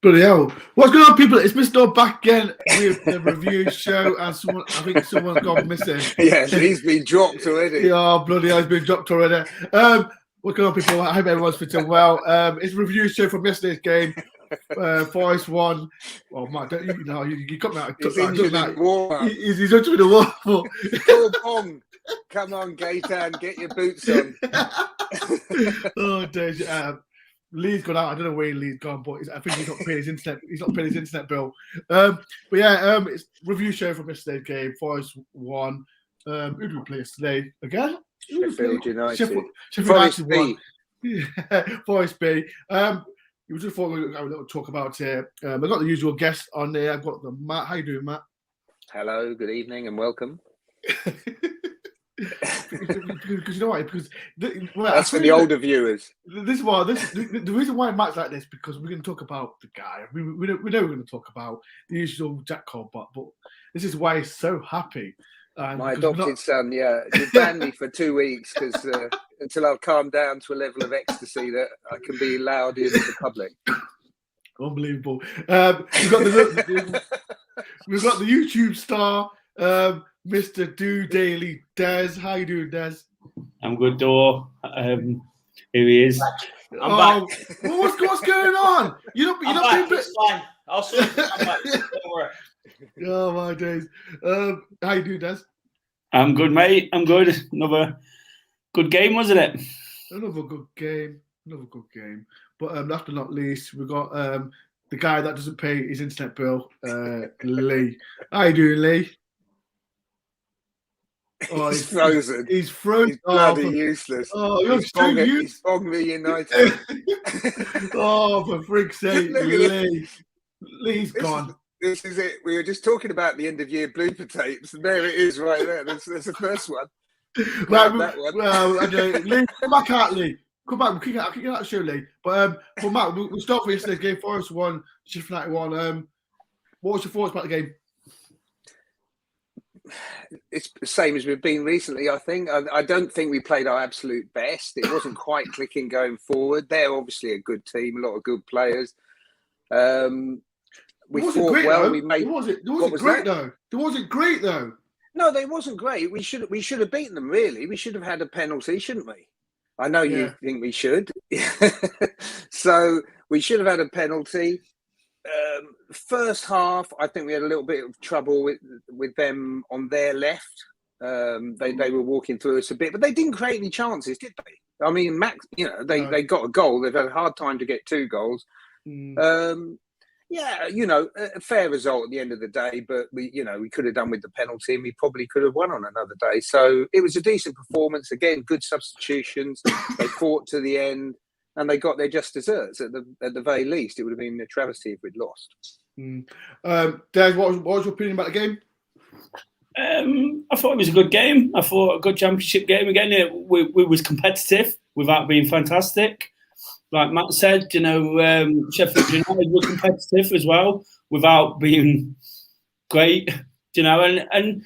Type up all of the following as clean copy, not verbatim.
Bloody hell. What's going on, people? It's Mr. back again with the review show, and I think someone's gone missing. Yeah, he's been dropped already. Yeah, bloody hell, he's been dropped already. What's going on, people? I hope everyone's fitting well. It's a review show from yesterday's game. Forest won. Oh, Matt, don't you know? You got me out. He's injured in the warm-up. He's injured in the warm-up. Full bong. Come on, Gaetan, get your boots on. Oh, dear. Lee's gone out. I don't know where Lee's gone, but I think he's not paying his internet. He's not paying his internet bill. But yeah, it's review show from yesterday's game. Forest won. Who did we play yesterday again? Sheffield United. Sheffield Forest United won. Yeah, Forest B. We just thought we'd have a little talk about it. I've got the usual guests on there. I've got the Matt. How you doing, Matt? Hello, good evening, and welcome. Because you know why? Because that's for the older viewers. The reason why Matt's like this because we're going to talk about the guy. We know we're going to talk about the usual Jack Colbert, but this is why he's so happy. My adopted son, yeah, you banned me for 2 weeks because until I've calmed down to a level of ecstasy that I can be loud in the public. Unbelievable. We've got the YouTube star. Mr. Do Daily Des. How you doing, Des? I'm good, Dore. Here he is. I'm back. What's going on? You're not back. It's fine. I'll sort it. I'm back. Don't worry. Oh my days. How you doing, Des? I'm good, mate. I'm good. Another good game, wasn't it? Another good game. But last but not least, we've got the guy that doesn't pay his internet bill, Lee. How you doing, Lee? Oh, he's frozen. He's frozen. He's bloody useless. Oh, you're too useless. He's Bongly United. Oh, for frig's sake, Lee. Lee's gone. This is it. We were just talking about the end of year blooper tapes, and there it is right there. That's the first one. Right, well, okay. Lee, come back out, Lee. Come back. I'll kick out the show, Lee. But Matt, we'll start with yesterday's game. Forest won, Sheffield United won. What was your thoughts about the game? It's the same as we've been recently, I think. I don't think we played our absolute best. It wasn't quite clicking going forward. They're obviously a good team, a lot of good players. We fought well. Though. It wasn't great though. No, they wasn't great. We should have beaten them, really. We should have had a penalty, shouldn't we? I know you think we should. So we should have had a penalty. First half, I think we had a little bit of trouble with them on their left. They were walking through us a bit, but they didn't create any chances, did they? I mean, Max, they got a goal. They've had a hard time to get 2 goals. A fair result at the end of the day, but we could have done with the penalty, and we probably could have won on another day. So it was a decent performance. Again, good substitutions. They fought to the end. And they got their just desserts at the very least. It would have been a travesty if we'd lost. Des, what was your opinion about the game? I thought it was a good game. I thought a good championship game. Again, we was competitive without being fantastic. Like Matt said, Sheffield United were competitive as well without being great. And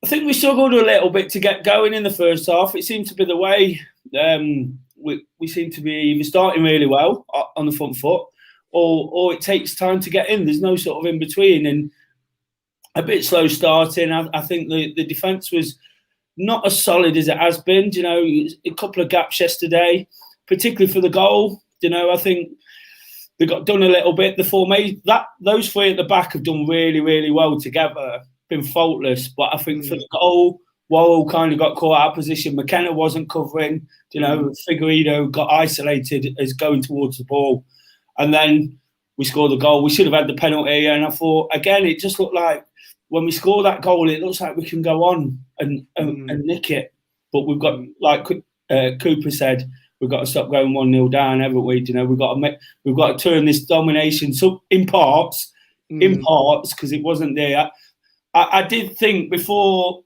I think we struggled a little bit to get going in the first half. It seemed to be the way. We seem to be either starting really well on the front foot or it takes time to get in. There's no sort of in between and a bit slow starting. I think the defence was not as solid as it has been. A couple of gaps yesterday, particularly for the goal. I think they got done a little bit. The formation, those 3 at the back have done really, really well together, been faultless. But I think for the goal, Worrell kind of got caught out of position. McKenna wasn't covering. Figueiredo got isolated as going towards the ball. And then we scored the goal. We should have had the penalty. And I thought, again, it just looked like when we score that goal, it looks like we can go on and nick it. But we've got, like Cooper said, we've got to stop going 1-0 down, haven't we? We've got to turn this domination in parts, because it wasn't there. I did think before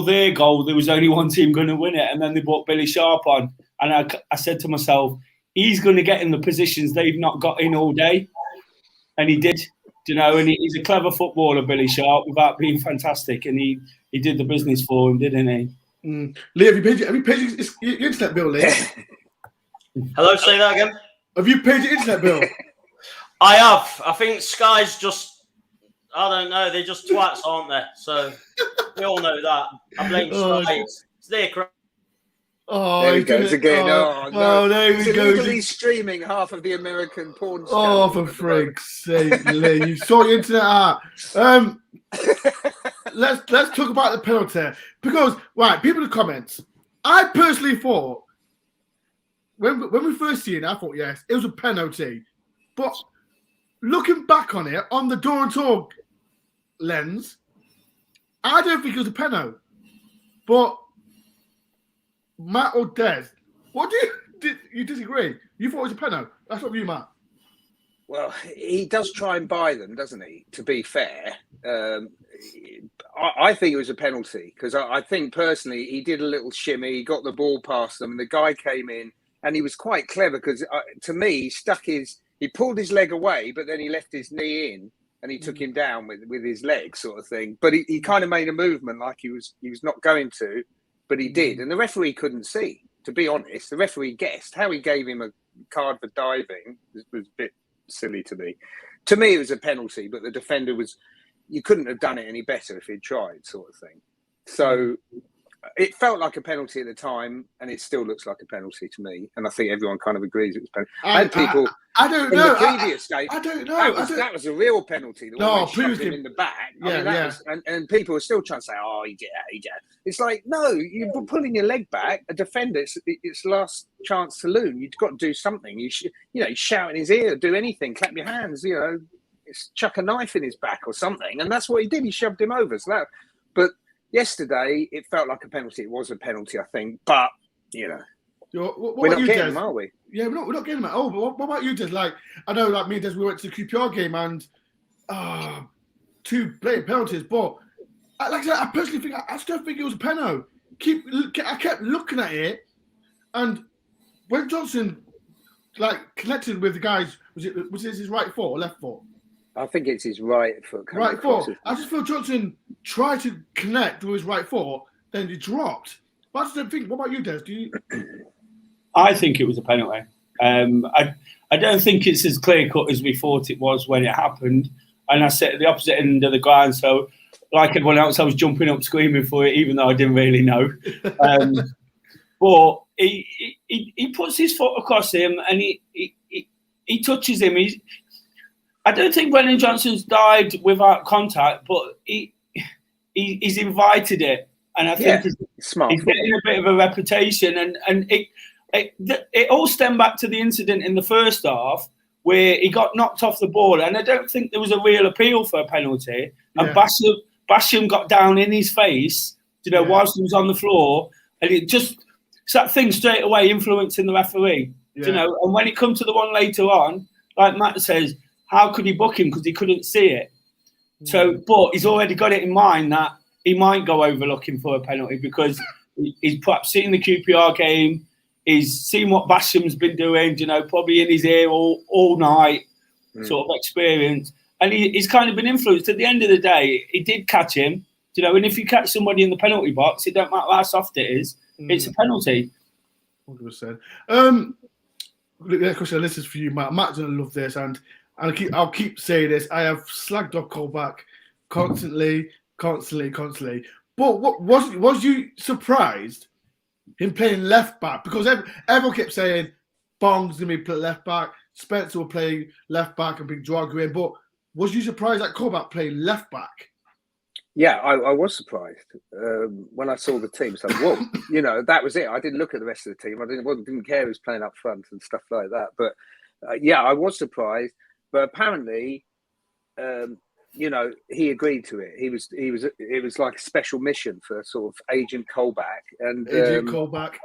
their goal, there was only one team going to win it, and then they brought Billy Sharp on. And I said to myself, he's going to get in the positions they've not got in all day. And he did, and he's a clever footballer, Billy Sharp, without being fantastic. And he did the business for him, didn't he? Lee, have you paid your internet bill, Lee? Hello, say that again. Have you paid your internet bill? I have. I think Sky's just, I don't know, they're just twats, aren't they? So we all know that. I blame Sky. It's their crap. Oh, there he goes again. Oh, no. There He's we go. illegally streaming half of the American porn scandal. Oh, for freak's sake, Lee. You saw your internet out. Let's talk about the penalty. Because, right, people in the comments, I personally thought, when we first seen it, I thought, yes, it was a penalty. But looking back on it, on the DoreOnTour lens, I don't think it was a penalty. But Matt or Des, what did you disagree? You thought it was a penalty. That's what you, Matt. Well, he does try and buy them, doesn't he? To be fair, I think it was a penalty because I think personally he did a little shimmy, he got the ball past them, and the guy came in, and he was quite clever because to me he pulled his leg away, but then he left his knee in, and he took him down with his leg, sort of thing. But he kind of made a movement like he was not going to. But he did, and the referee couldn't see. To be honest, the referee guessed. How he gave him a card for diving was a bit silly to me. To me, it was a penalty, but the defender you couldn't have done it any better if he'd tried, sort of thing. So it felt like a penalty at the time, and it still looks like a penalty to me. And I think everyone kind of agrees it was penalty. And people, I don't know. In the previous game, I don't know. That was a real penalty. The one they shoved him in the back. And people were still trying to say, "Oh, he did that." It's like, no, you're pulling your leg back. A defender, it's last chance saloon. You've got to do something. You shout in his ear, do anything, clap your hands. Chuck a knife in his back or something. And that's what he did. He shoved him over. But yesterday, it felt like a penalty. It was a penalty, I think. But, we're not getting them, are we? Yeah, we're not getting them. Oh, but what about you, Des? Like, I know, like me and Des, we went to the QPR game and 2 blatant penalties. But, like I said, I personally think, I still think it was a penalty. I kept looking at it. And when Johnson, connected with the guys, was it his right foot or left foot? I think it's his right foot. Right foot. I just feel Johnson tried to connect with his right foot, then he dropped. But I just don't think. What about you, Des? Do you? I think it was a penalty. I don't think it's as clear cut as we thought it was when it happened. And I sat at the opposite end of the ground, so like everyone else, I was jumping up, screaming for it, even though I didn't really know. But he puts his foot across him and he touches him. I don't think Brennan Johnson's dived without contact, but he's invited it, and I think he's getting a bit of a reputation. And it all stemmed back to the incident in the first half where he got knocked off the ball, and I don't think there was a real appeal for a penalty. And Basham got down in his face, whilst he was on the floor, and it's that thing straight away influencing the referee. And when it comes to the one later on, like Matt says, how could he book him because he couldn't see it? So, but he's already got it in mind that he might go over looking for a penalty because he's perhaps seen the QPR game, he's seen what Basham's been doing, probably in his ear all night, sort of experience, and he's kind of been influenced. At the end of the day, he did catch him, and if you catch somebody in the penalty box, it don't matter how soft it is, it's a penalty. 100%. Next question, this is for you, Matt. Matt's gonna love this, and I'll keep saying this. I have slagged off Colback constantly. But what was you surprised him playing left back? Because everyone kept saying Bong's gonna be playing left back, Spencer will play left back and bring Drago in. But was you surprised that Colback played left back? Yeah, I was surprised when I saw the team. So, whoa, that was it. I didn't look at the rest of the team. I didn't care who was playing up front and stuff like that. But I was surprised. But apparently, he agreed to it. It was like a special mission for sort of Agent Colback, and Agent Colback.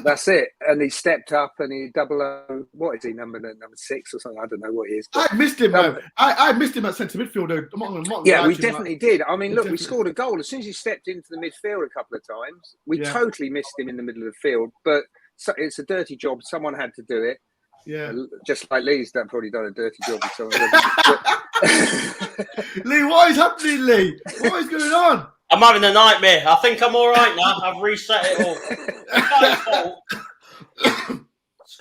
That's it. And he stepped up and he what is he, number 6 or something? I don't know what he is. I missed him. I missed him at centre midfield. We definitely did. I mean, look, we scored a goal as soon as he stepped into the midfield a couple of times. We totally missed him in the middle of the field, but it's a dirty job. Someone had to do it. Yeah, just like Lee's probably done a dirty job with someone. Lee, what is happening, Lee? What is going on? I'm having a nightmare. I think I'm all right now. I've reset it all.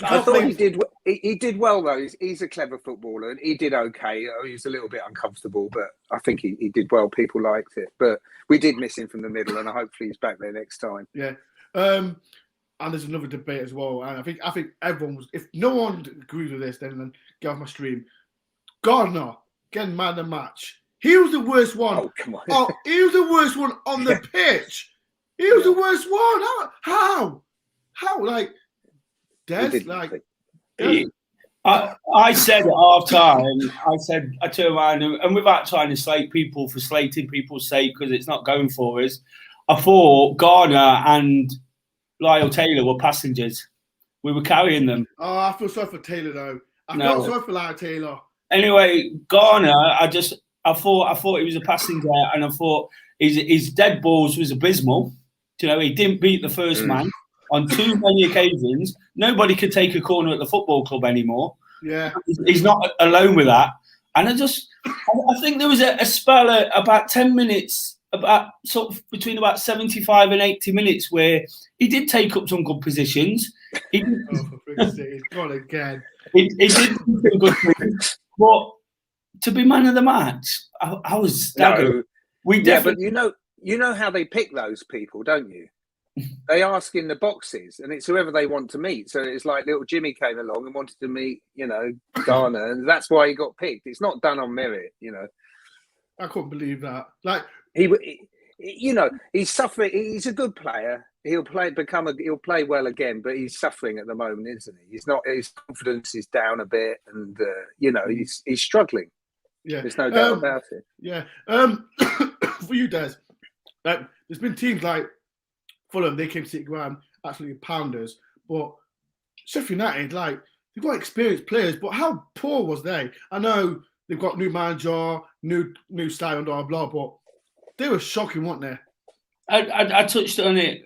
I thought he did. He did well though. He's a clever footballer, and he did okay. He was a little bit uncomfortable, but I think he did well. People liked it, but we did miss him from the middle, and hopefully he's back there next time. Yeah. And there's another debate as well. And I think everyone was. If no one agrees with this, then get off my stream. Gardner getting man of the match. He was the worst one. Oh, come on. Oh, he was the worst one on the pitch. He was the worst one. How? Like, Des, like. I said at half time, I turned around and without trying to slate people for slating people's sake because it's not going for us, I thought Garner and Lyle Taylor were passengers. We were carrying them. Oh, I feel sorry for Taylor though. I felt sorry for Lyle Taylor. Anyway, Garner, I thought he was a passenger, and I thought his dead balls was abysmal. You know, he didn't beat the first man on too many occasions. Nobody could take a corner at the football club anymore. Yeah, he's not alone with that. And I think there was a spell at about 10 minutes, about sort of between about 75 and 80 minutes, where he did take up some good positions. He did, he's gone again. He did some good things, but to be man of the match, I was staggered. No. We definitely, but you know how they pick those people, don't you? They ask in the boxes, and it's whoever they want to meet. So it's like little Jimmy came along and wanted to meet, Garner, and that's why he got picked. It's not done on merit, I couldn't believe that. Like he's suffering. He's a good player. He'll play well again, but he's suffering at the moment, isn't he? He's not. His confidence is down a bit, and he's struggling. Yeah, there's no doubt about it. Yeah. For you, Des, there's been teams like Fulham. They came to City Ground, absolutely pounders. But Sheffield United, like, they've got experienced players, but how poor was they? I know they've got new manager, new style, and blah blah, but they were shocking, weren't they? I touched on it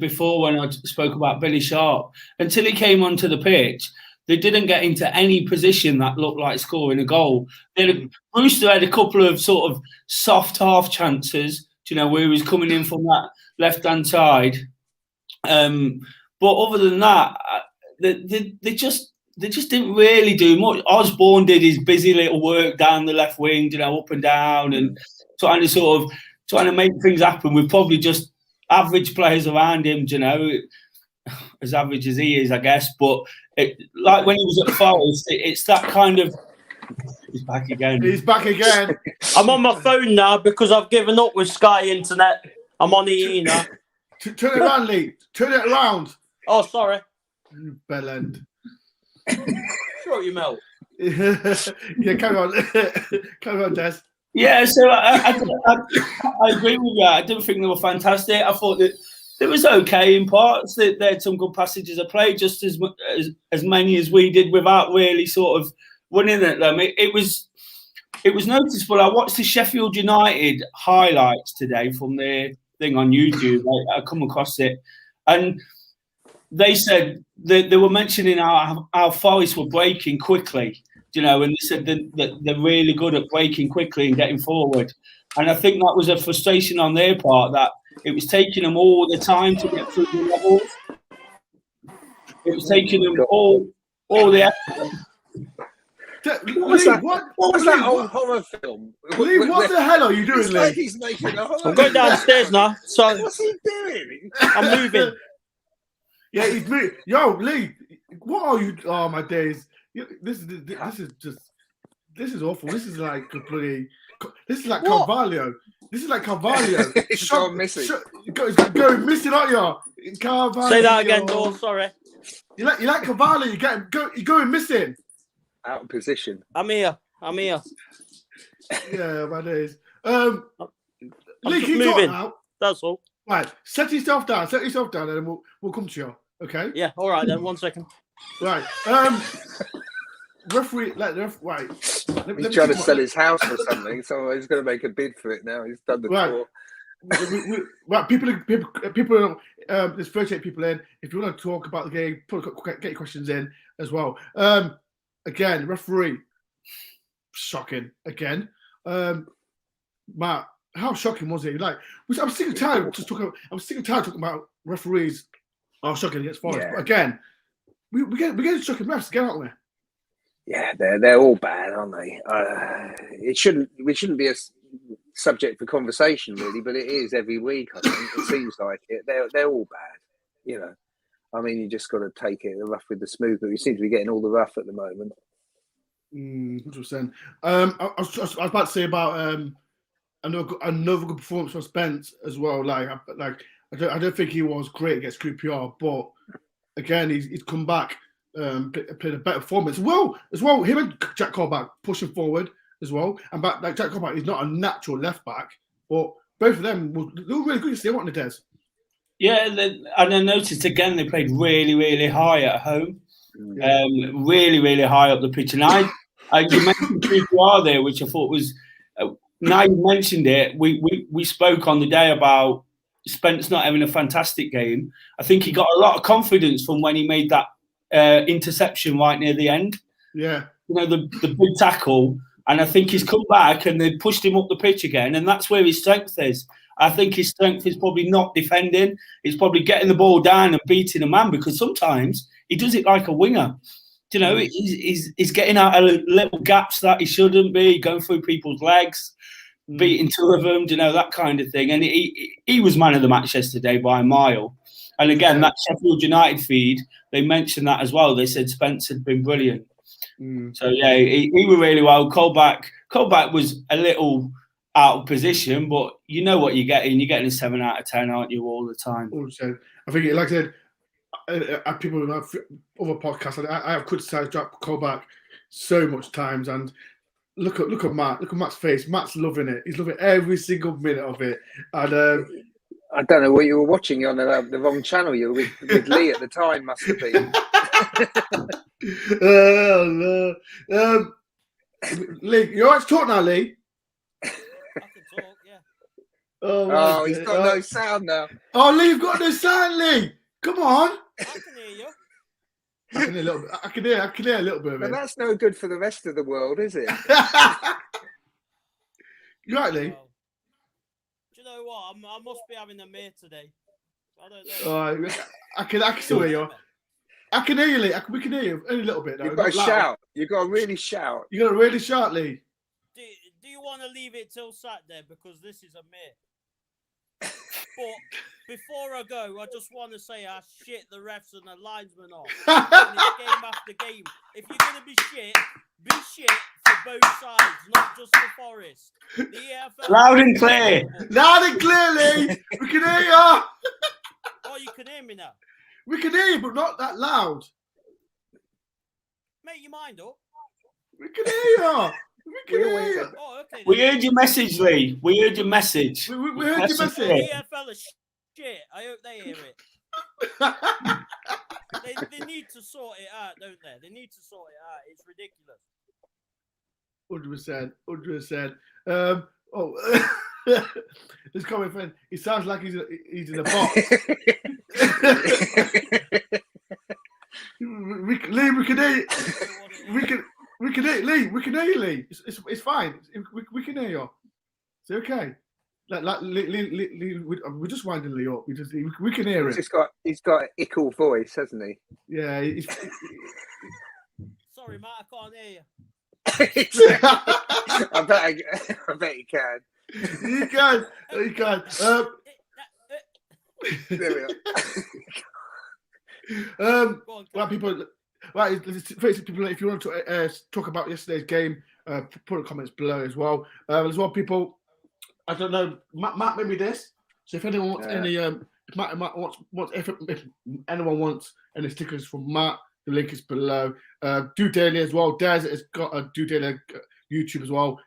before when I spoke about Billy Sharp. Until he came onto the pitch, they didn't get into any position that looked like scoring a goal. Brewster had a couple of sort of soft half chances, where he was coming in from that left-hand side. But other than that, they just didn't really do much. Osborne did his busy little work down the left wing, up and down, and trying to make things happen with probably just average players around him, as average as he is, I guess. But like when he was at Forest, it's that kind of. He's back again. He's back again. I'm on my phone now because I've given up with Sky Internet. I'm on EE now. Turn it around, Lee. Turn it around. Oh, sorry. You bellend. Sure, you melt. Yeah, carry on. Carry on, Des. Yeah, so I agree with you. I didn't think they were fantastic. I thought that it was okay in parts. They had some good passages of play, just as many as we did, without really sort of winning at them. It was noticeable. I watched the Sheffield United highlights today from their thing on YouTube. I come across it, and they said that they were mentioning how Forest were breaking quickly. And they said that they're really good at breaking quickly and getting forward. And I think that was a frustration on their part, that it was taking them all the time to get through the levels. It was taking them all the effort. What was that old horror film? Lee, what the hell are you doing, Lee? He's making a horror I'm going downstairs now. So what's he doing? I'm moving. Yeah, he's moving. Yo, Lee, what are you? Oh, my days. This is awful. This is like bloody. This is like Carvalho. This is like Carvalho. It's gone missing. It's going missing, aren't you? Carvalho. Say that again, Dor. Sorry. You like Carvalho. You're going missing. Out of position. I'm here. Yeah, my days. I'm Lee, just can you talk moving. now? That's all. Right, set yourself down, and then we'll come to you. Okay. Yeah. All right then. 1 second. Right. Referee, right. He's trying to sell his house or something, so he's going to make a bid for it now. He's done the tour. Right, people. There's 38 people in. If you want to talk about the game, get your questions in as well. Again, referee, shocking. Again, Matt, how shocking was it? Like, I'm sick of tired talking about referees. Oh, shocking against Forest. Yeah. But again, we're getting stuck in refs again, aren't we? Yeah, they're all bad, aren't they? We shouldn't be a subject for conversation, really, but it is every week. I think it seems like it. They're all bad, you know. I mean, you just got to take it the rough with the smooth, but we seem to be getting all the rough at the moment. 100%. I was about to say about another good performance from Spence as well. Like I don't think he was great against QPR, but again, he's come back, played a better performance. As well, him and Jack Colback pushing forward as well. And like Jack Colback is not a natural left back, but both of them were really good yesterday, weren't they, Des? Yeah, and I noticed again they played really, really high at home, really, really high up the pitch. And you mentioned QPR there, which I thought was. Now you mentioned it, we spoke on the day about Spence not having a fantastic game. I think he got a lot of confidence from when he made that interception right near the end. Yeah, you know, the big tackle, and I think he's come back and they pushed him up the pitch again, and that's where his strength is. I think his strength is probably not defending; it's probably getting the ball down and beating a man, because sometimes he does it like a winger. You know, he's getting out of little gaps that he shouldn't be, going through people's legs, beating two of them, you know, that kind of thing. And he was man of the match yesterday by a mile. And again, that Sheffield United feed, they mentioned that as well. They said Spence had been brilliant. So, yeah, he was really well. Colback was a little out of position, but you know what you're getting. You're getting a 7 out of 10, aren't you, all the time? 100%. I think, like I said, people in other podcasts, I have criticised Jack Colback so much times, and look at Matt. Look at Matt's face. Matt's loving it. He's loving every single minute of it. And I don't know what you were watching. You're on the wrong channel. You were with Lee at the time, must have been. Oh no, Lee, you all right to talk now, Lee? I can talk, yeah. Oh, he's got no sound now. Oh, Lee, you've got no sound, Lee. Come on. I can hear you. I can hear a little bit. I can hear a little bit of But it. that's no good for the rest of the world, is it? You right, Lee? Well, do you know what? I must be having a mare today. I don't know. All right, I can still hear you. I can hear you, Lee. We can hear you only a little bit. Though. You've got to shout. You've got to really shout. You got to really shout, Lee. Do you want to leave it till Saturday, because this is a mare? But before I go, I just want to say how shit the refs and the linesmen are. And it's game after game. If you're going to be shit for both sides, not just the Forest. The EFL Loud and clear. Loud and clear, Lee. We can hear you. Oh, you can hear me now? We can hear you, but not that loud. Make your mind up. We can hear you. We can hear you. Oh, okay. We heard your message, Lee. We heard your message. We heard your message. The EFL is shit. I hope they hear it. They need to sort it out, don't they? They need to sort it out. It's ridiculous. 100%. 100%. This coming friend, he sounds like he's in a box. Lee, we can hear you. We can hear you, Lee. We can hear you, Lee. It's fine. We can hear you. It's okay. Like Lee, we're just winding Lee up. We can hear him. He's got an ickle voice, hasn't he? Yeah. Sorry, Matt, I can't hear you. I bet you can. You can. There we are. Go on, Well, people, right, people, if you want to talk about yesterday's game, put in comments below as well. People, I don't know, Matt maybe this. So if anyone wants any, if anyone wants any stickers from Matt, the link is below. Do Daily as well. Des has got a Do Daily YouTube as well.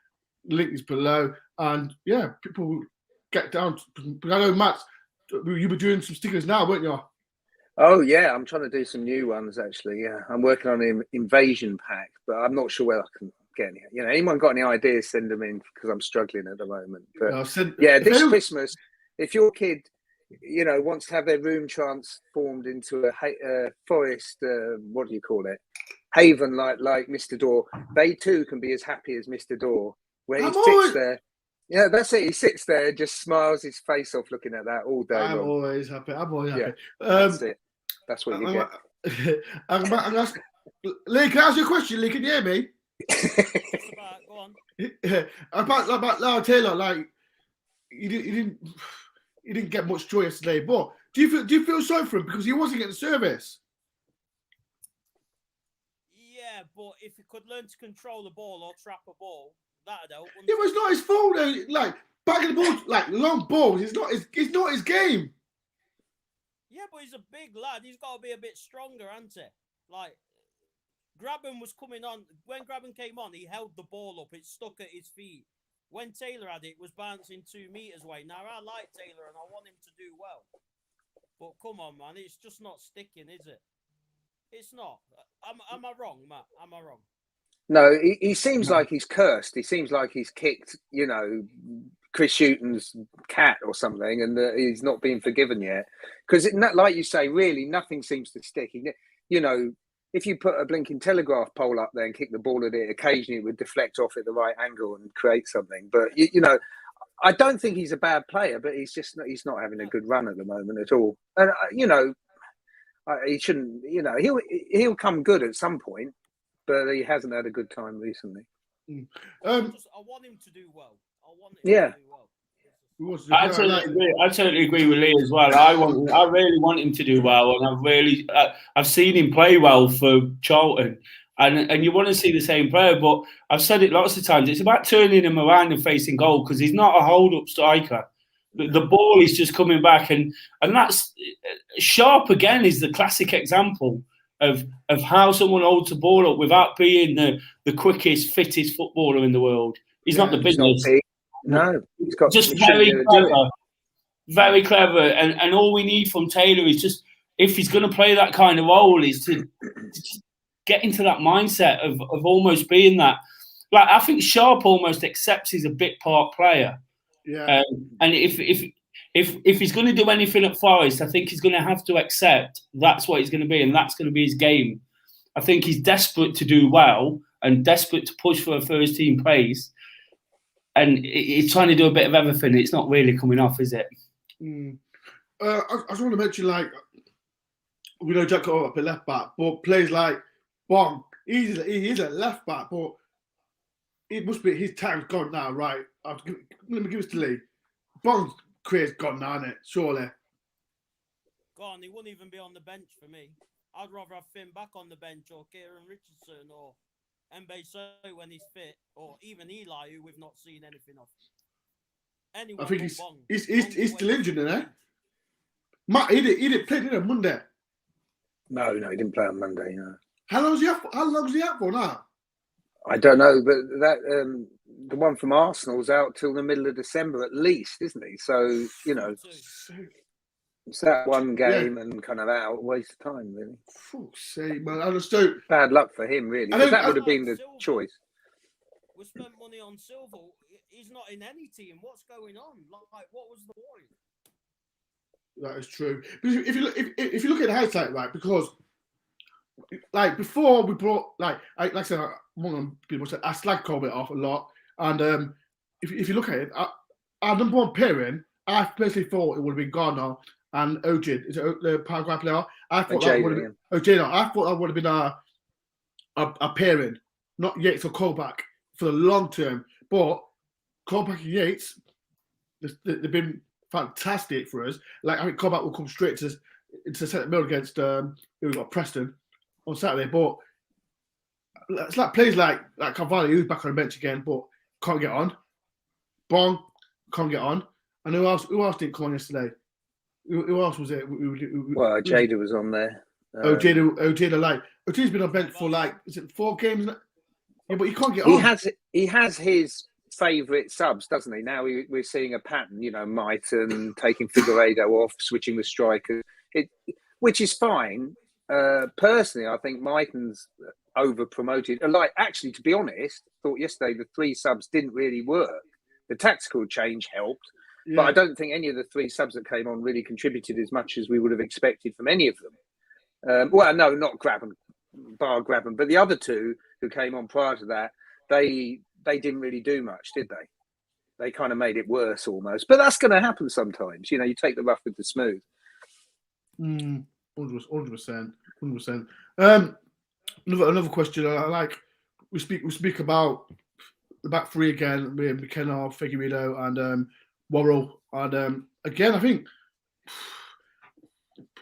Link is below. And yeah, people get down. I know, Matt, you were doing some stickers now, weren't you? Oh yeah, I'm trying to do some new ones actually. Yeah, I'm working on an invasion pack, but I'm not sure where I can get any. You know, anyone got any ideas? Send them in, because I'm struggling at the moment. But this Christmas, if your kid, you know, wants to have their room transformed into a forest, what do you call it? Haven, like Mr. Door. They too can be as happy as Mr. Door, where he sits there. Yeah, that's it. He sits there and just smiles his face off looking at that all day long. I'm always happy. That's it. That's what you get. I'm gonna ask, Lee, can I ask you a question? Lee, can you hear me? Just about, go on. about Lara Taylor, like he didn't get much joy yesterday. But do you feel sorry for him because he wasn't getting service? Yeah, but if he could learn to control the ball or trap a ball, that'd help. It was not his fault. Like backing the ball, like long balls. It's not his game. Yeah, but he's a big lad. He's got to be a bit stronger, hasn't he? Like, Grabban was coming on. When Grabban came on, he held the ball up. It stuck at his feet. When Taylor had it, was bouncing 2 meters away. Now, I like Taylor and I want him to do well. But come on, man. It's just not sticking, is it? It's not. Am I wrong, Matt? Am I wrong? No, he seems like he's cursed. He seems like he's kicked, Chris Hughton's cat or something, and he's not been forgiven yet. Because, like you say, really nothing seems to stick. If you put a blinking telegraph pole up there and kick the ball at it, occasionally it would deflect off at the right angle and create something. But I don't think he's a bad player, but he's not having a good run at the moment at all. And he shouldn't. He'll come good at some point, but he hasn't had a good time recently. I want him to do well. To do well. I totally agree with Lee as well. I really want him to do well, and I've seen him play well for Charlton, and you want to see the same player. But I've said it lots of times. It's about turning him around and facing goal because he's not a hold-up striker. The ball is just coming back, and that's Sharp again is the classic example of how someone holds the ball up without being the quickest, fittest footballer in the world. He's not the biggest. No, he's got just very clever, and all we need from Taylor is just, if he's going to play that kind of role, is to just get into that mindset of almost being that. Like, I think Sharp almost accepts he's a bit part player. Yeah. And if he's going to do anything at Forest, I think he's going to have to accept that's what he's going to be, and that's going to be his game. I think he's desperate to do well and desperate to push for a first team place. And he's trying to do a bit of everything. It's not really coming off, is it? I just want to mention, like, we know Jack got up at left back, but plays like Bong. He is a left back, but it must be his time's gone now, right? Let me give this to Lee. Bong's career's gone now, isn't it? Surely. Gone. He wouldn't even be on the bench for me. I'd rather have Finn back on the bench, or Kieran Richardson, or Mbe when he's fit, or even Eli, who we've not seen anything of. Anyone I think he's still injured, isn't he? Matt, he didn't play, did he, Monday? No, he didn't play on Monday. No. How long is he out for now? I don't know, but that the one from Arsenal's out till the middle of December at least, isn't he? So it's that one game and kind of out, waste of time, really. Man, I just don't. Bad luck for him, really, because that would have been the choice. We spent money on Silva. He's not in any team. What's going on? Like, what was the point? That is true. If you look at the hindsight, right, because like before we brought like I said, one people said I slag Corbett off a lot, and if you look at it, our number one pairing, I personally thought it would have been Gardner and Ojin. Is it the Paraguay player? I thought that would have been I thought that would have been a pairing, not Yates or Colback for the long term. But Colback and Yates, they've been fantastic for us. Like, I think Colback will come straight into centre middle against who got Preston on Saturday. But it's like players like Cavalli, who's back on the bench again, but can't get on. Bong can't get on. And who else didn't come on yesterday? Who else was it? Well, Jada was on there. Jada's been on bench for is it 4 games? Yeah, but he can't get on. He has his favourite subs, doesn't he? Now we're seeing a pattern, Mighton taking Figueiredo off, switching the strikers, which is fine. Personally, I think Mighton's over-promoted. Actually, to be honest, I thought yesterday the 3 subs didn't really work. The tactical change helped, but I don't think any of the 3 subs that came on really contributed as much as we would have expected from any of them. Well, no, not Grabban, bar Grabban, but the other 2 who came on prior to that, they didn't really do much, did they? They kind of made it worse almost. But that's going to happen sometimes. You take the rough with the smooth. 100%. 100%. Another question. I like we speak about the back three again with McKenna, Figueiredo, and Worrell. And again, I think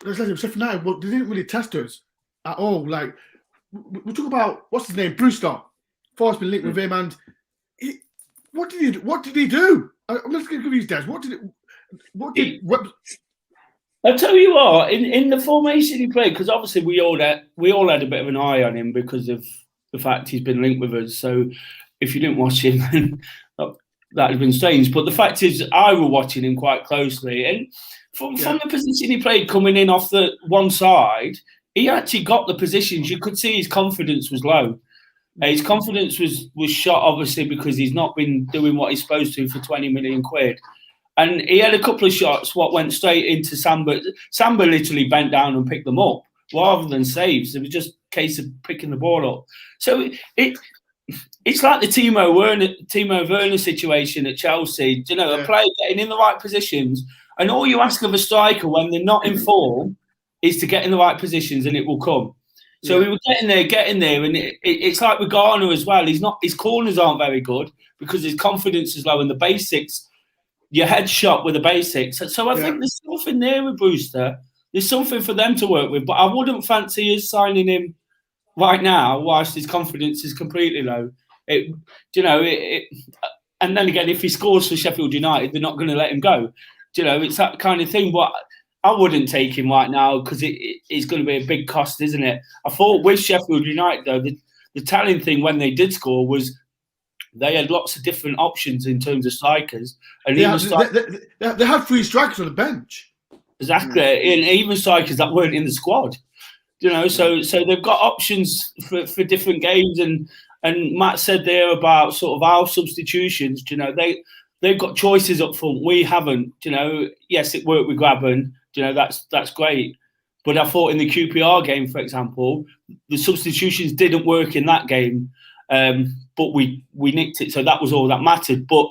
Sheffield United, they didn't really test us at all. Like we talk about what's his name, Brewster. Forrest been linked with him, and what did he do? I'm just going to give you his dads. I'll tell you what, in the formation he played, because obviously we all had a bit of an eye on him because of the fact he's been linked with us. So if you didn't watch him, then that had been strange. But the fact is, I was watching him quite closely, and from the position he played coming in off the one side, he actually got the positions. You could see his confidence was low. His confidence was shot, obviously, because he's not been doing what he's supposed to for 20 million quid. And he had a couple of shots what went straight into Samba. Samba literally bent down and picked them up rather than saves. It was just a case of picking the ball up. So it's like the Timo Werner situation at Chelsea. You know, a player getting in the right positions. And all you ask of a striker when they're not in form is to get in the right positions and it will come. So we were getting there. And it's like with Garner as well. His corners aren't very good because his confidence is low in the basics. Your head shot with the basics. So I think there's something there with Brewster. There's something for them to work with. But I wouldn't fancy us signing him right now whilst his confidence is completely low. And then again, if he scores for Sheffield United, they're not going to let him go. It's that kind of thing. But I wouldn't take him right now because it's going to be a big cost, isn't it? I thought with Sheffield United, though, the telling thing when they did score was they had lots of different options in terms of strikers. And they had 3 strikers on the bench. Exactly. And even strikers that weren't in the squad. So they've got options for different games. And Matt said there about sort of our substitutions, they've got choices up front. We haven't, yes, it worked with Grabban, that's great. But I thought in the QPR game, for example, the substitutions didn't work in that game. But we nicked it, so that was all that mattered. But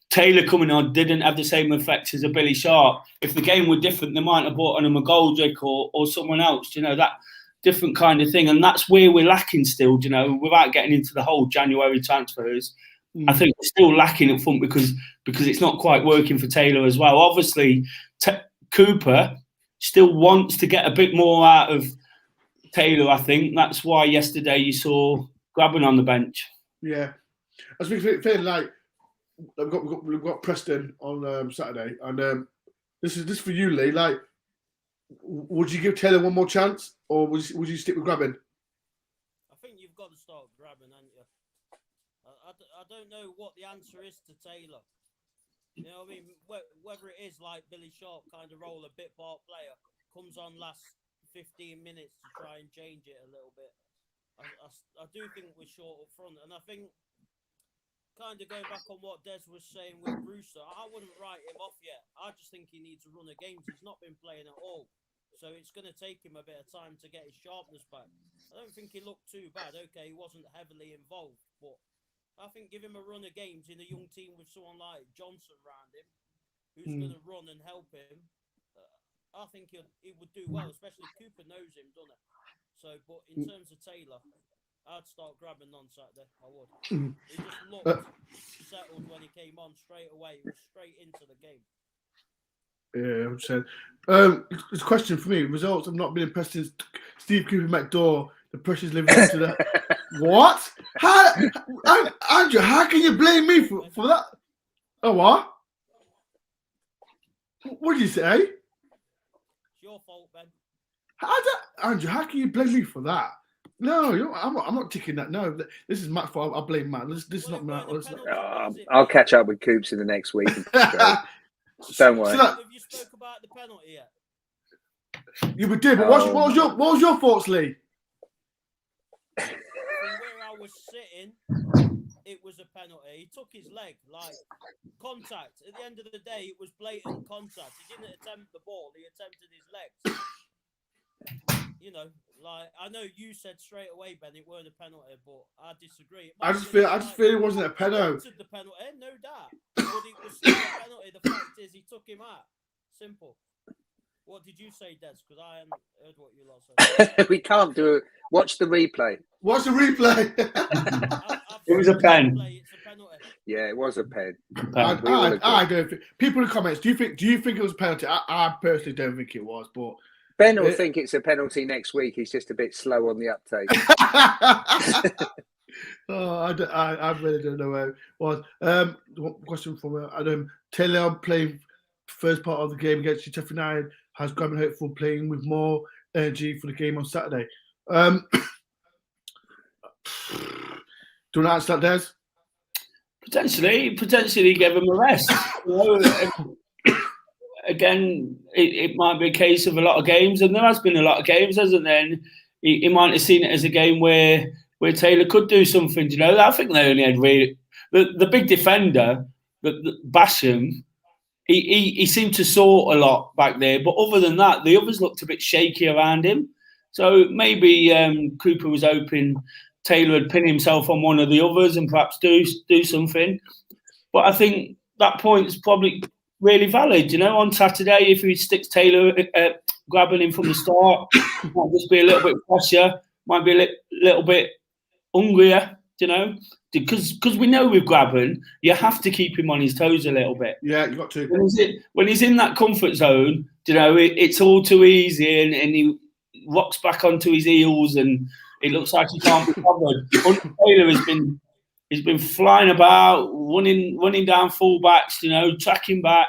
Taylor coming on didn't have the same effect as a Billy Sharp. If the game were different, they might have brought on a McGoldrick or someone else, that different kind of thing. And that's where we're lacking still, without getting into the whole January transfers. I think we're still lacking up front because it's not quite working for Taylor as well. Obviously, Cooper still wants to get a bit more out of Taylor, I think. That's why yesterday you saw Grabban on the bench. Yeah. I was feeling like we've got Preston on Saturday, and this is for you, Lee. Like, would you give Taylor one more chance, or would you stick with Grabban? I think you've got to start Grabban, haven't you? I don't know what the answer is to Taylor. You know what I mean? Whether it is like Billy Sharp kind of role, a bit part player, comes on last 15 minutes to try and change it a little bit. I do think we're short up front, and I think kind of going back on what Des was saying with Brewster, I wouldn't write him off yet. I just think he needs to run a games. He's not been playing at all, so it's going to take him a bit of time to get his sharpness back. I don't think he looked too bad. Okay, he wasn't heavily involved, but I think give him a run of games in a young team with someone like Johnson around him, who's going to run and help him. I think he would do well, especially Cooper knows him, doesn't it? So, but in terms of Taylor, I'd start Grabban on Saturday. I would. He just looked settled when he came on straight away. He was straight into the game. Yeah, I'm saying. It's a question for me. Results have not been impressed since Steve Cooper McDowell. The pressure's living up to that. What? How, Andrew? How can you blame me for that? Oh, what? What did you say? It's your fault, Ben. Andrew, how can you blame me for that? No, I'm not taking that. No, this is Matt's fault. I blame Matt. This is not Matt. I'll catch up with Coops in the next week. Don't worry. Have you spoke about the penalty yet? You did, but what was your thoughts, Lee? From where I was sitting, it was a penalty. He took his leg, like contact. At the end of the day, it was blatant contact. He didn't attempt the ball. He attempted his legs. Like I know you said straight away, Ben, it weren't a penalty, but I disagree. I just feel it wasn't a penalty. The penalty, no doubt, but it was still a penalty. The fact is, he took him out. Simple. What did you say, Des? Because I haven't heard what you lot said. We can't do it. Watch the replay. What's the replay? It was a pen. It's a penalty. Yeah, it was a pen. I don't think. People in the comments, do you think it was a penalty? I personally don't think it was, but Ben will think it's a penalty next week. He's just a bit slow on the uptake. I really don't know where it was. One question from Adam Taylor playing first part of the game against Sheffield United. Has Grabban hopeful playing with more energy for the game on Saturday? Do you want to answer that, Des? Potentially give him a rest. Again, it might be a case of a lot of games, and there has been a lot of games, hasn't there? And he might have seen it as a game where Taylor could do something. I think they only had the big defender, the Basham. He seemed to sort a lot back there, but other than that, the others looked a bit shaky around him. So maybe Cooper was hoping Taylor would pin himself on one of the others and perhaps do something. But I think that point is probably really valid. On Saturday, if he sticks Taylor Grabban in from the start, might just be a little bit fresher, might be a little bit hungrier. Because we know with Grabban, you have to keep him on his toes a little bit. Yeah, you got to. When he's in that comfort zone, it's all too easy, and he rocks back onto his heels, and it looks like he can't be covered. Taylor he's been flying about, running down fullbacks, tracking back.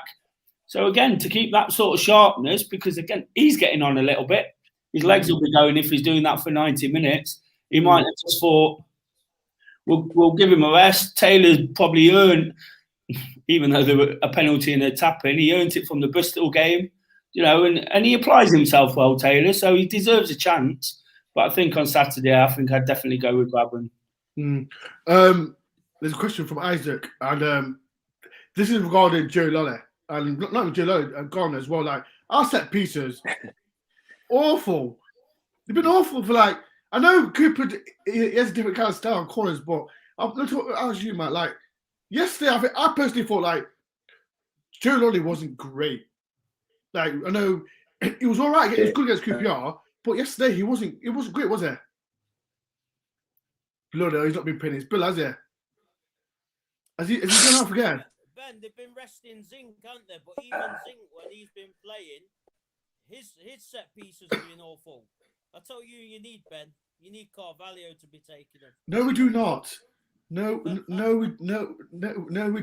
So again, to keep that sort of sharpness, because again, he's getting on a little bit. His legs will be going if he's doing that for 90 minutes. He might have just thought, We'll give him a rest. Taylor's probably earned, even though there were a penalty and a tap-in, he earned it from the Bristol game, and he applies himself well, Taylor, so he deserves a chance. But I think on Saturday, I'd definitely go with Grabban. There's a question from Isaac, and this is regarding Joe Lolly, and not Joe Lolly, and Garner as well. Like, our set pieces, awful. They've been awful for I know Cooper he has a different kind of style on corners, but I'm going to ask you, Matt. Yesterday, I personally thought Joe Lolly wasn't great. I know he was all right. He was good against QPR, but yesterday he wasn't. It wasn't great, was it? Bloody, he's not been pinning his bill, has he? Has he gone off again? Ben, they've been resting Zink, haven't they? But even Zink, when he's been playing, his set pieces have been awful. I tell you need, Ben. You need Carvalho to be taking them. No, we do not. No, we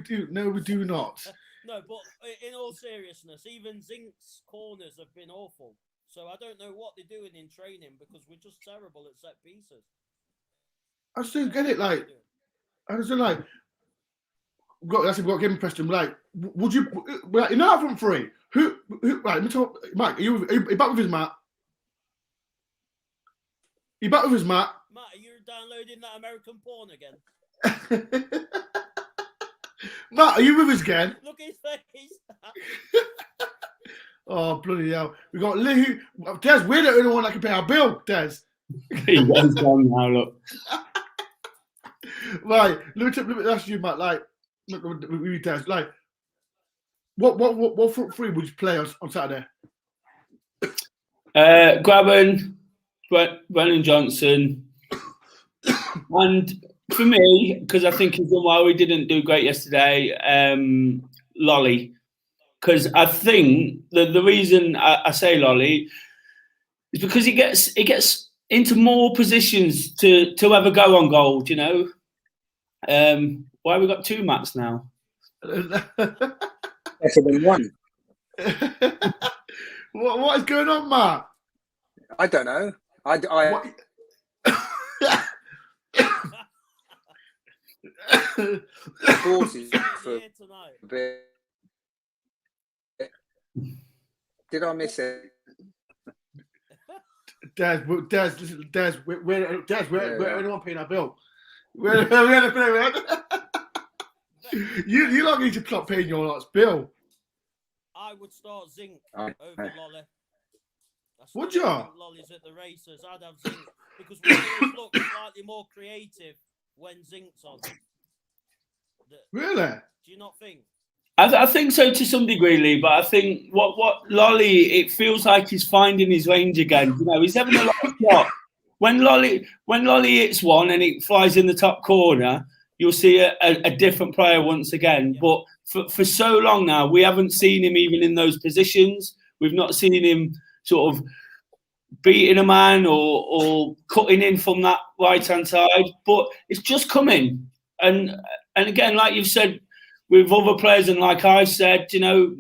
do not. No, but in all seriousness, even Zink's corners have been awful. So I don't know what they're doing in training because we're just terrible at set pieces. I just don't get it. I just don't we've got to give him question. Would you? Out from three. Who? Right. Let me talk. Mike, are you back with his Matt? You back with his Matt? Matt, are you downloading that American porn again? Matt, are you with us again? Look at his face. Oh, bloody hell. We got Lee. Des, we're the only one that can pay our bill, Des. He goes down now, look. Right. Let me ask you, Matt. Des. What front three would you play on Saturday? Grabban, Brennan Johnson, and for me, because I think he's done well, he didn't do great yesterday, Lolly. Because I think the reason I say Lolly is because he gets into more positions to have a go on goal, Why have we got two Matts now? Better than one. What is going on, Matt? I don't know. Did I miss it? Des, we're anyone paying our bill? You lot need to stop paying your lot's bill. I would start Zink over Lolly. Would you? Lolly's at the races. I'd have Zink because we always look slightly more creative when Zink's on. Really? Do you not think? I think so to some degree, Lee. But I think what Lolly, it feels like he's finding his range again. You know, he's having a lot of shot. When Lolly hits one and it flies in the top corner, you'll see a different player once again. But for so long now, we haven't seen him even in those positions. We've not seen him sort of beating a man or cutting in from that right-hand side. But it's just coming. And again, like you've said, with other players, and like I said, you know,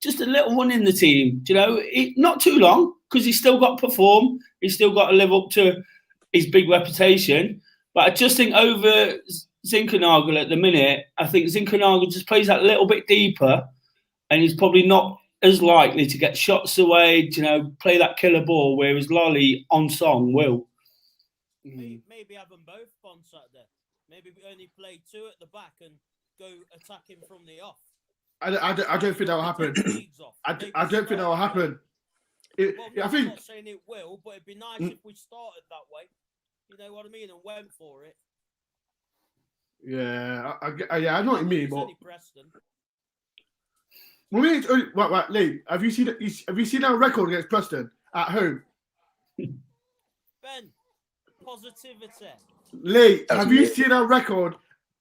just a little one in the team, you know, not too long, because he's still got to perform. He's still got to live up to his big reputation. But I just think over Zinkernagel at the minute, I think Zinkernagel just plays that little bit deeper, and he's probably not as likely to get shots away, you know, play that killer ball, whereas Lolly on song will. Maybe have them both on Saturday. Maybe we only play 2 at the back and go attacking from the off. I don't think that will happen. I don't think that will happen. I'm not saying it will, but it'd be nice if we started that way. You know what I mean? And went for it. Yeah, I know what you mean, but Preston. Right, Lee, have you seen our record against Preston at home? Ben, positivity. Lee, have you seen our record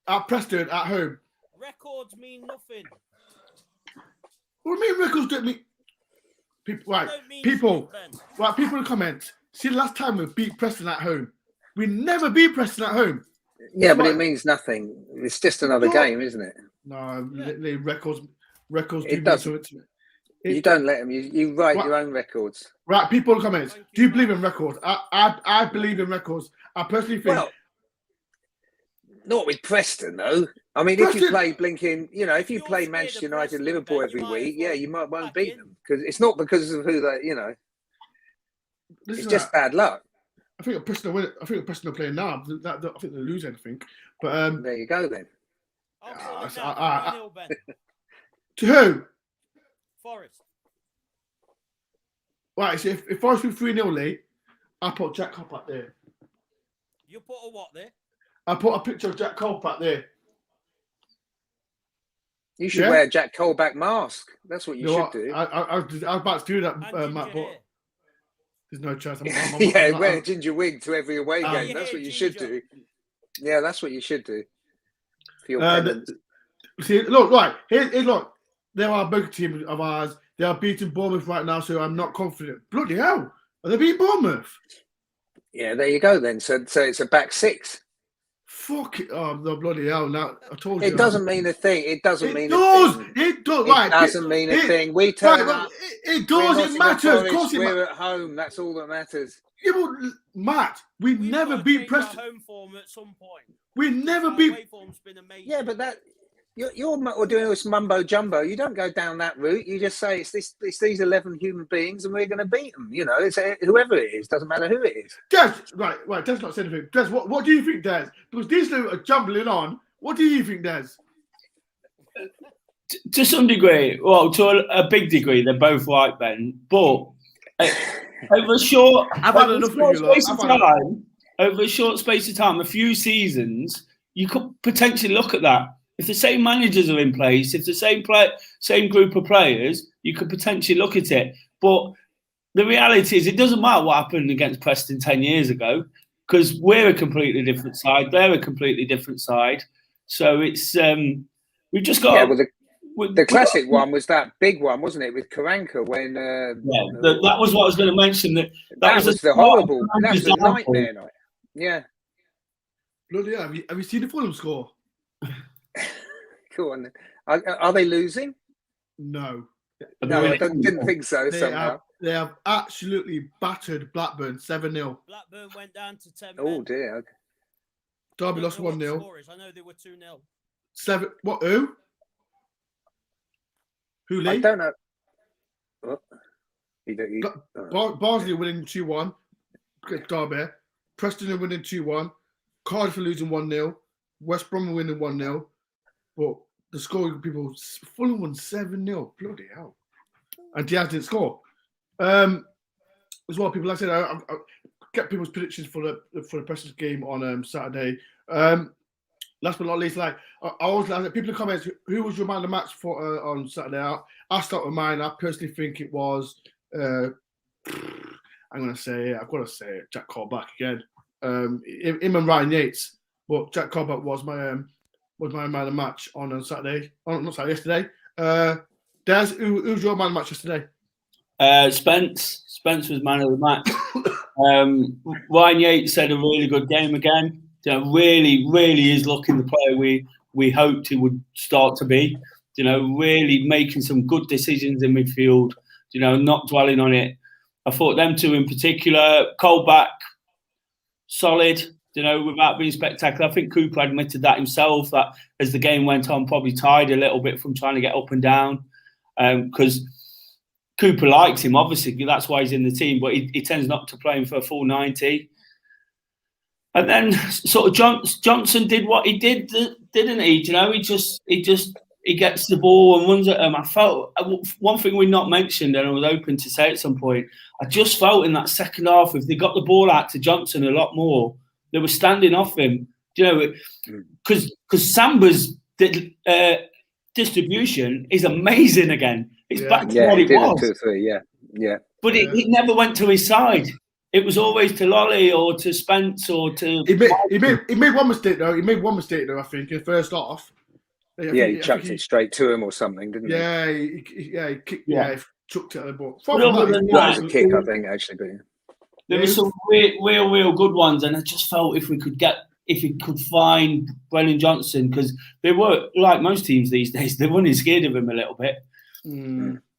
at Preston at home? Records mean nothing. What do you mean records don't mean? People, right? People in the comments. See, the last time we beat Preston at home, we never beat Preston at home. Yeah, but it means nothing. It's just another game, isn't it? No, Lee, records. It doesn't. You don't let them. You write your own records. Right, people in the comments. Do you believe in records? I believe in records. I personally think. Well, not with Preston though. I mean, if you play blinking, you know, if you play Manchester United, Liverpool every week, yeah, you won't beat them because it's not because of who they, you know. It's just bad luck. I think Preston will win. I think Preston are playing now. I think they're losing. I think, but there you go then. To who? Forest. Right, so if Forest win 3-0, Lee, I put Jack Cope up there. You put a what there? I put a picture of Jack Cope up there. You should wear a Jack Colback mask. That's what you should do. I was about to do that, Matt, but there's no chance. Wear a ginger wig to every away game. That's what you should do. Yeah, that's what you should do. For your see, look, right. Here, look. There are a big team of ours. They are beating Bournemouth right now, so I'm not confident. Bloody hell. Are they beating Bournemouth? Yeah, there you go then. So it's a back 6. Fuck it. Oh, no, bloody hell. Now, I told you. It doesn't mean a thing. It doesn't mean a thing. It does. Right. It doesn't mean a thing. We turn up. It does. It matters. Of course we're at home. That's all that matters. Yeah, but Matt, we never beat Preston. Home form at some point. We never beat. Yeah, but that you're doing this mumbo jumbo. You don't go down that route. You just say it's these 11 human beings and we're going to beat them. You know, it's whoever it is. Doesn't matter who it is. Des, right. Des not saying anything. Des, what do you think, Des? Because these two are jumbling on. What do you think, Des? To some degree, well, to a big degree, they're both right, Ben. But over a short space of time, a few seasons, you could potentially look at that. If the same managers are in place, if the same group of players, you could potentially look at it. But the reality is, it doesn't matter what happened against Preston 10 years ago, because we're a completely different side. They're a completely different side. So it's we've just got. Yeah, well, the classic one was that big one, wasn't it, with Karanka when? That was what I was going to mention. That was the horrible. That was a nightmare night. Yeah. Bloody hell! Have you seen the Fulham score? Go on. Are they losing? No. No, I didn't think so. They have absolutely battered Blackburn 7-0. Blackburn went down to 10. Oh dear. Okay. Derby lost 1-0. I know they were 2-0. 7. What? Who? Who? Lee? I don't know. Barnsley winning 2-1. Derby. Preston are winning 2-1. Cardiff are losing 1-0. West Brom are winning 1-0. But the score people Fulham won 7-0. Bloody hell. And Diaz didn't score. As well, people, like I said, I get people's predictions for the Preston game on Saturday. Last but not least, like I always like people in the comments who was your man of the match for on Saturday? I'll start with mine. I personally think it was. I've got to say it, Jack Colback again. Him and Ryan Yates, but Jack Colback was my man of the match on Saturday. Oh, not Saturday, yesterday. Des, who's your man of the match yesterday? Spence was man of the match. Ryan Yates had a really good game again. Really is looking the player we hoped he would start to be. Really making some good decisions in midfield. Not dwelling on it. I thought them two in particular, Colback, solid. Without being spectacular. I think Cooper admitted that himself. That as the game went on, probably tired a little bit from trying to get up and down, because Cooper likes him. Obviously, that's why he's in the team. But he tends not to play him for a full 90. And then sort of Johnson did what he did, didn't he? He gets the ball and runs at him. I felt one thing we not mentioned, and I was hoping to say at some point. I just felt in that second half, if they got the ball out to Johnson a lot more, they were standing off him. Because Samba's distribution is amazing again. It's back to what it was. 2 or 3, yeah. But it never went to his side. It was always to Lolly or to Spence or to. He made one mistake though. I think in the first half. He chucked it straight to him or something, didn't he? He kicked. He chucked it at the ball. That was a kick, I think, actually. But there were some real good ones, and I just felt if we could find Brennan Johnson, because they were like most teams these days, they're running scared of him a little bit. 100%.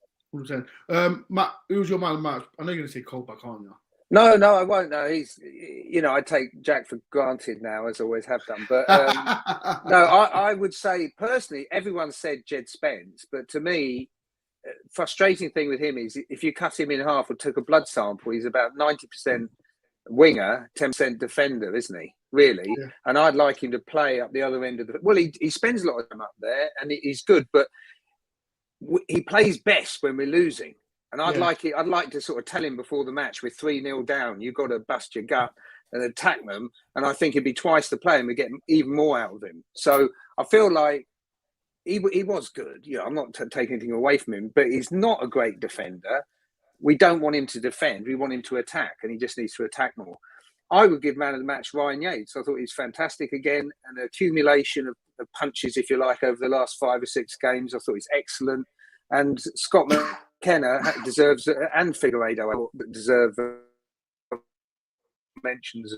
Matt, who's your man of the match? I know you're going to say Colback, aren't you? No, I won't. No, he's. I take Jack for granted now, as I always have done. But no, I would say personally, everyone said Jed Spence, but to me, frustrating thing with him is if you cut him in half or took a blood sample, he's about 90% winger, 10% defender, isn't he? Really, and I'd like him to play up the other end of the. Well, he spends a lot of time up there, and he's good, but he plays best when we're losing. And I'd like to sort of tell him before the match, we're 3-0 down. You've got to bust your gut and attack them. And I think it'd be twice the play and we get even more out of him. So I feel like he was good. I'm not taking anything away from him, but he's not a great defender. We don't want him to defend. We want him to attack, and he just needs to attack more. I would give man of the match Ryan Yates. I thought he's fantastic again. An accumulation of punches, if you like, over the last 5 or 6 games. I thought he's excellent. And Scott McKenna deserves, and Figueiredo deserve mentions.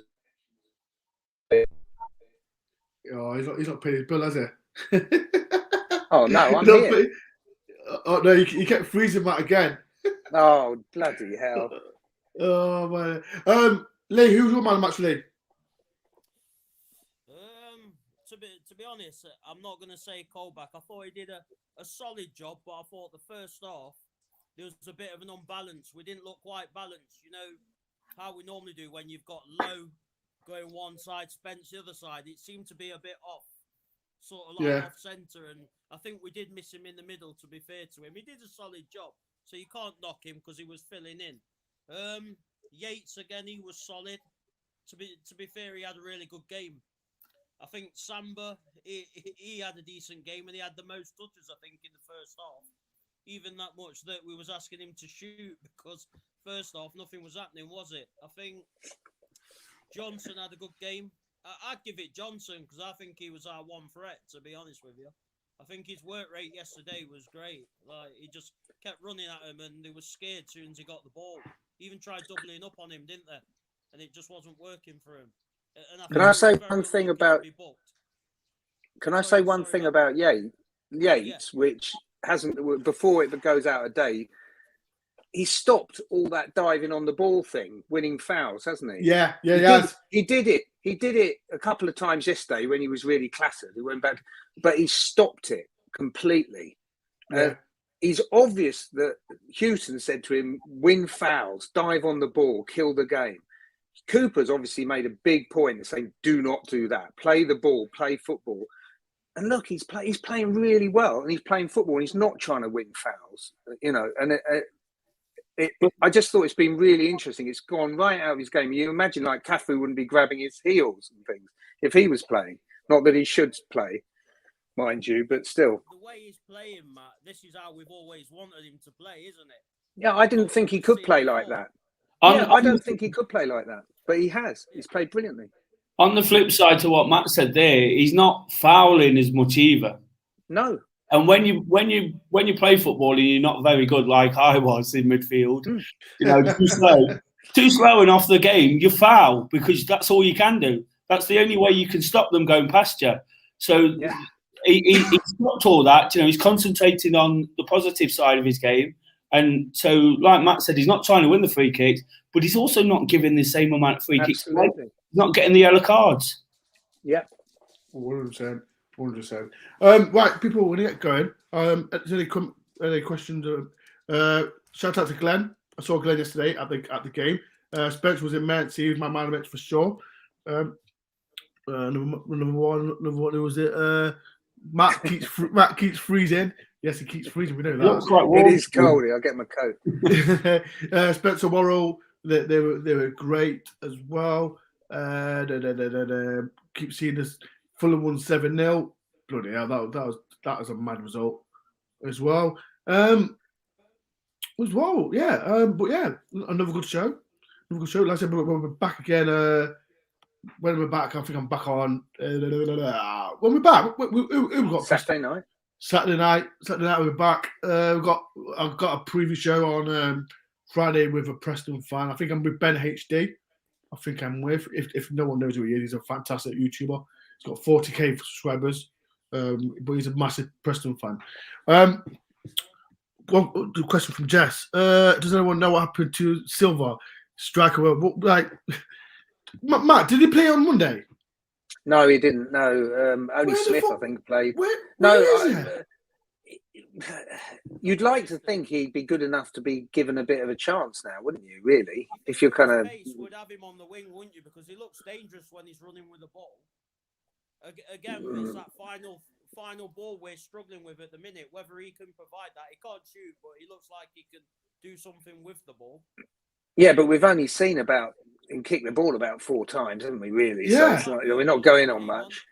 Oh, he's not paying his bill, has he? Oh no, I'm here. Oh no, you kept freezing that again. Oh bloody hell! Oh man, Lee, who's your man of the match, Lee? To be honest, I'm not going to say Colback. I thought he did a solid job, but I thought the first half there was a bit of an unbalance. We didn't look quite balanced. How we normally do when you've got Lowe going one side, Spence the other side. It seemed to be a bit off, sort of like off centre. And I think we did miss him in the middle, to be fair to him. He did a solid job, so you can't knock him because he was filling in. Yates, again, he was solid. To be fair, he had a really good game. I think Samba, he had a decent game and he had the most touches, I think, in the first half. Even that much that we was asking him to shoot because first half nothing was happening, was it? I think Johnson had a good game. I'd give it Johnson because I think he was our one threat, to be honest with you. I think his work rate yesterday was great. Like, he just kept running at him and they were scared as soon as he got the ball. Even tried doubling up on him, didn't they? And it just wasn't working for him. Can I say one thing about? Can I say one thing about Yates, which hasn't before it goes out of date? He stopped all that diving on the ball thing, winning fouls, hasn't he? Yeah, he did it. He did it a couple of times yesterday when he was really clattered. He went back, but he stopped it completely. Yeah. He's obvious that Houghton said to him, "Win fouls, dive on the ball, kill the game." Cooper's obviously made a big point of saying, "Do not do that. Play the ball, play football." And look, he's playing really well, and he's playing football, and he's not trying to win fouls, And I just thought it's been really interesting. It's gone right out of his game. You imagine like Cafu wouldn't be grabbing his heels and things if he was playing. Not that he should play, mind you, but still. The way he's playing, Matt, this is how we've always wanted him to play, isn't it? Yeah, I didn't think he could play like that. I don't think he could play like that, but he has. He's played brilliantly. On the flip side to what Matt said there, he's not fouling as much either. No. And when you play football and you're not very good, like I was in midfield, too slow and off the game, you foul because that's all you can do. That's the only way you can stop them going past you. So he's stopped all that. He's concentrating on the positive side of his game. And so, like Matt said, he's not trying to win the free kicks, but he's also not giving the same amount of free kicks. He's not getting the yellow cards. Yeah. 100%. 100%. Right, people, we're going to get going. Any questions? Shout out to Glenn. I saw Glenn yesterday at the game. Spence was immense. He was my man of match for sure. Another one. Who was it? Matt keeps freezing. Yes, he keeps freezing. We know that. It is cold. I'll get my coat. Spencer Worrell, they were great as well. Keep seeing this. Fulham won 7-0. Bloody hell, that was a mad result as well. But yeah, another good show. Like I said, we're back again. When we're back, I think I'm back on. When we're back, who got Saturday night? Saturday night, we're back. I've got a preview show on Friday with a Preston fan. I think I'm with Ben HD. I think I'm with. If no one knows who he is, he's a fantastic YouTuber. He's got 40k subscribers, but he's a massive Preston fan. One question from Jess. Does anyone know what happened to Silva, striker? Matt, did he play on Monday? No, he didn't. No, only Smith, I think, played. You'd like to think he'd be good enough to be given a bit of a chance now, wouldn't you? Really, if you're kind of would have him on the wing, wouldn't you? Because he looks dangerous when he's running with the ball. Again, it's that final ball we're struggling with at the minute. Whether he can provide that, he can't shoot, but he looks like he can do something with the ball. Yeah, but we've only seen and kicked the ball about 4 times, haven't we? Really? Yeah. So we're not going on much.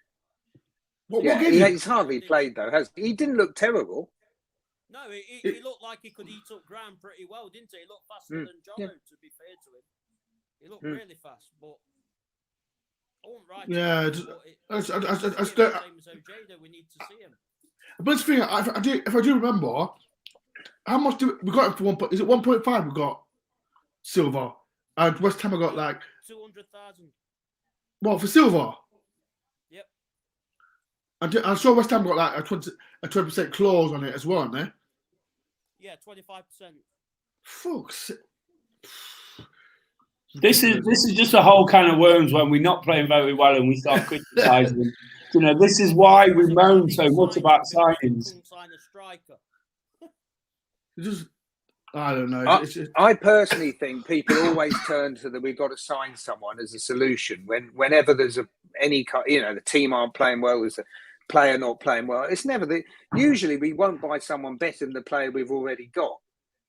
He's hardly played though. He didn't look terrible. No, he looked like he could eat up ground pretty well, didn't he? He looked faster than Jono, to be fair to him. He looked really fast, but I won't write. Yeah, we need to see him. But the thing, if I do remember, how much we got it for 1? Is it 1.5? We got Silva, and West Ham got like 200,000. What for Silva? Yep. And I'm sure West Ham got like a 20% clause on it as well, haven't they? Yeah, 25%. Fuck's. This is just a whole can of worms when we're not playing very well and we start criticising. This is why we moan so much about signings. Sign a striker. I don't know. I personally think people always turn to we've got to sign someone as a solution whenever there's the team aren't playing well, there's a player not playing well. It's never usually we won't buy someone better than the player we've already got.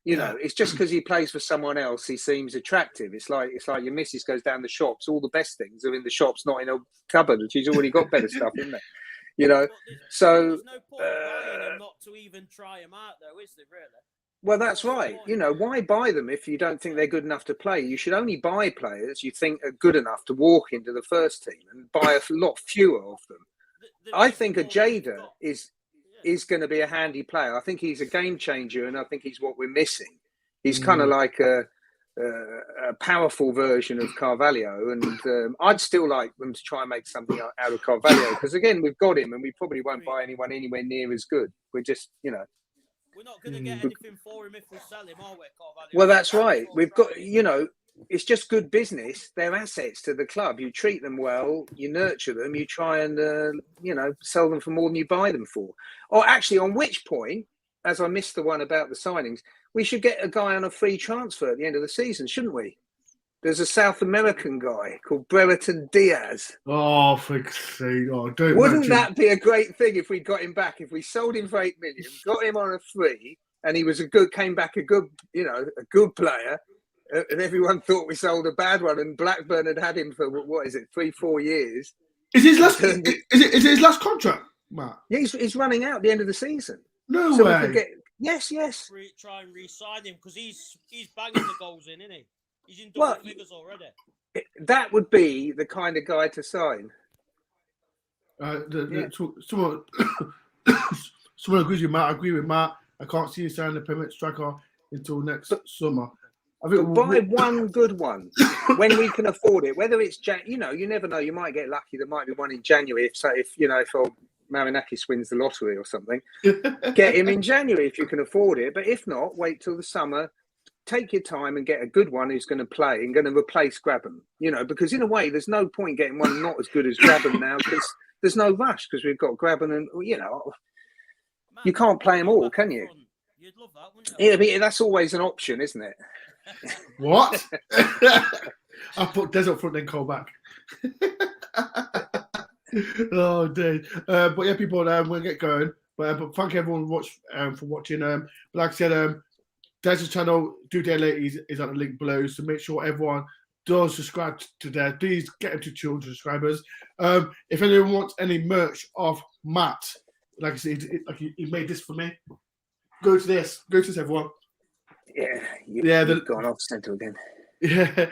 It's just because he plays for someone else, he seems attractive. It's like your missus goes down the shops. All the best things are in the shops, not in a cupboard. She's already got better stuff, isn't there? So there's no point buying him not to even try him out, though, is there really? Well, that's right. Why buy them if you don't think they're good enough to play? You should only buy players you think are good enough to walk into the first team and buy a lot fewer of them. I think a Jada is going to be a handy player. I think he's a game changer, and I think he's what we're missing. He's kind of like a powerful version of Carvalho, and I'd still like them to try and make something out of Carvalho because, again, we've got him, and we probably won't buy anyone anywhere near as good. We're just, We're not going to get anything for him if we sell him, are we, Carvalho? Well, that's right. We've got, it's just good business. They're assets to the club. You treat them well, you nurture them, you try and, sell them for more than you buy them for. Or actually, on which point, as I missed the one about the signings, we should get a guy on a free transfer at the end of the season, shouldn't we? There's a South American guy called Brereton Diaz. Oh, for sake. Oh, Wouldn't that be a great thing if we got him back? If we sold him for $8 million, got him on a free, and he was a good player, and everyone thought we sold a bad one, and Blackburn had him for 3-4 years. Is his last? Is it his last contract? Matt? Yeah, he's running out at the end of the season. No So way. we could get yes. Try and re-sign him because he's banging the goals in, isn't he? He's in double Well, figures already. That would be the kind of guy to sign. Someone agrees with Matt. I agree with Matt. I can't see you signing the permanent striker until next summer. I think Buy one good one when we can afford it. Whether it's you never know. You might get lucky. There might be one in January if old Marinakis wins the lottery or something. Get him in January if you can afford it. But if not, wait till the summer. Take your time and get a good one who's going to play and going to replace Grabban. Because in a way, there's no point getting one not as good as Grabban now because there's no rush because we've got Grabban and you can't play them all, can you? You'd love that, wouldn't you? Yeah, but that's always an option, isn't it? What? I put Des up front, then call back. Oh, dear. But yeah, people, we'll get going. But thank everyone for watching. But like I said, Des's channel, Due Day Late, is at the link below. So make sure everyone does subscribe to Des. Please get him to 200 subscribers. If anyone wants any merch of Matt, like I said, he made this for me. Go to this, everyone. Yeah, they've gone off centre again. Yeah.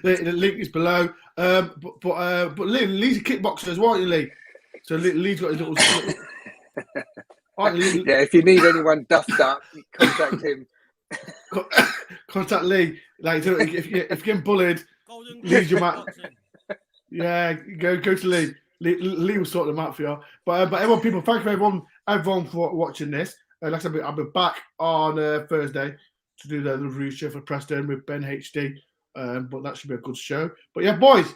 The link is below. But Lee's a kickboxer as well, aren't you, Lee? So Lee's got his little. Yeah, if you need anyone duffed up, contact him. Contact Lee. Like, if you're getting bullied, Lee's your man. Yeah, go to Lee. Lee will sort them out for you. But everyone, people, thank you everyone for watching this. Like I said, I'll be back on Thursday to do the review show for Preston with Ben HD. But that should be a good show. But yeah, boys,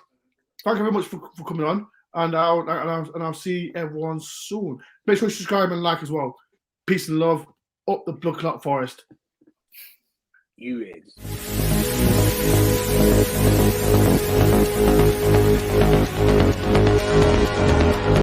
thank you very much for coming on. And I'll see everyone soon. Make sure you subscribe and like as well. Peace and love. Up the blood clot forest. You is.